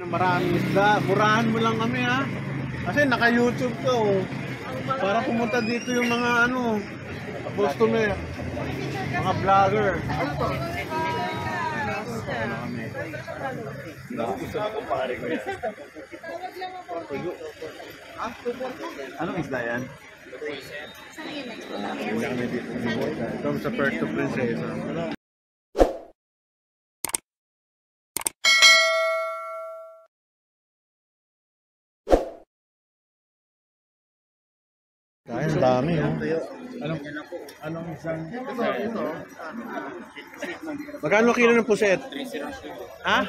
Maraming isda. Murahan mo lang kami ha. Kasi naka-YouTube to. Para pumunta dito yung mga customer. Mga vlogger. Anong isda yan? Ito sa Puerto Princesa. Ang dami, oh. Anong isang... Ito. Magkano kilo ng puset? Ha?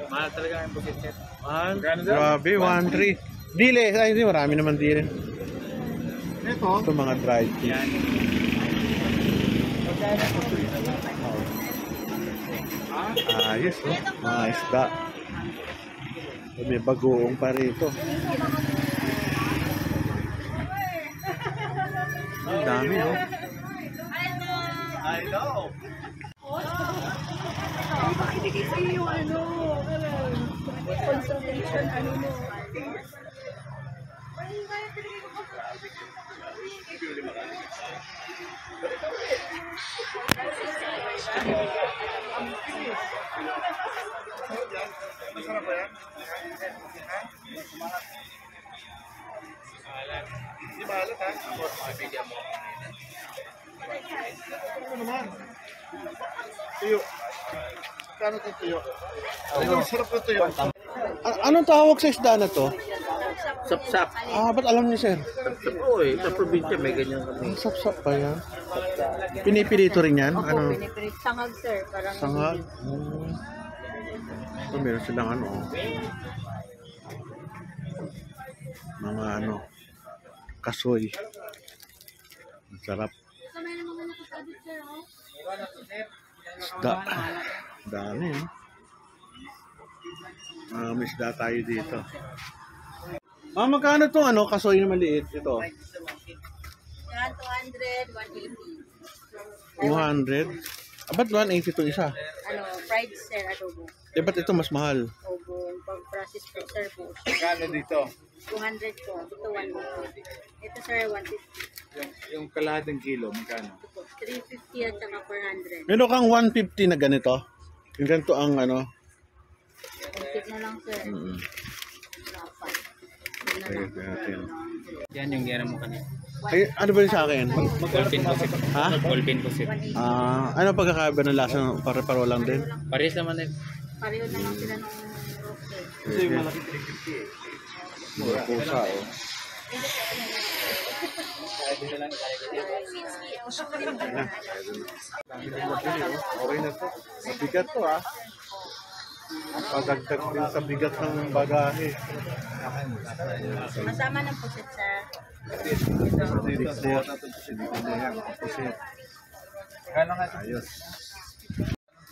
Mahal talaga yung pusit. Mahal? Grabe, 1.3. Dile, ay hindi, marami naman dile. Ito mga dried fish. Ayos, oh. Mga isda. May bagoong pa rito. Ang dami, no? I know! Ibigay sa iyo consultation, mo. Masarap ba yan? Hindi mahalat ha? Mabigyan mo. Ano naman? Tuyo. Kano itong tuyo? Ang sarap na tuyo. Anong tawag sa isda na to? Sap-sap. Ba't alam niyo, sir? Sap-sap po eh. Sa probinsya may ganyan kami. Sap-sap pa yan? Pinipilito rin yan? Opo, pinipilit. Sangag, sir. Parang Sangag? Ito meron silang mga kasoy. Ang sarap. Isda. Dami, eh. May isda tayo dito. Magkano itong kasoy na maliit? Ito? 200, 180. 200? Ba't 180 itong isa? Fried, sir, adobo. Ba't ito mas mahal? Opo, pag-process po, sir po. Magkano dito? 200 po. Ito 150. Ito, sir, 150. Yung kalahating kilo, magkano? Ito po, 350 at saka 400. Meron kang 150 na ganito? Yung ganito ang Kontit na lang, sir. Dapat. Ayun natin. Yan yung gera mo kanina. Ay, ano ba yung sa akin? Ballpen pusit. Ha? Ballpen pusit. Ano pagkakaiba ng lasa ng pare-paro lang din? Paris naman eh. Pareho na lang sila nung roasted. Kasi yung malaki 350 eh. Mura pusa, oh. Okay na to. Mabigat to, ah. Pagdagdag din sa bigat ng bagahe. Masama ng pusit, sir. Ayos.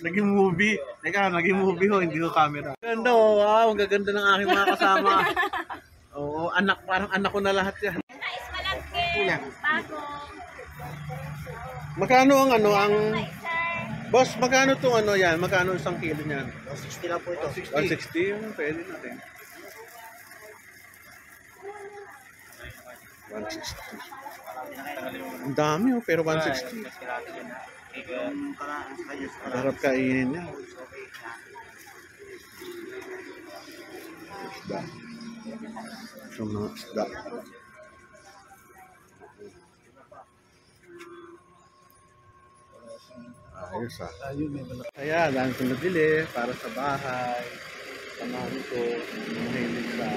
Naging movie. Teka, naging movie ho, hindi ko camera. Ganda, wow. Ang gaganda ng aking mga kasama. Oo, parang anak ko na lahat yan. Magkano ang boss, magkano itong yan? Magkano isang kilo niyan? 160 lang po ito. 160 yung pwede natin. 160. Ang dami, pero 160. Harap kainin niya. Isda. Ito mga isda. Ayos ah. Kaya, dami kong nabili para sa bahay. Samahan ko. Mahilig sa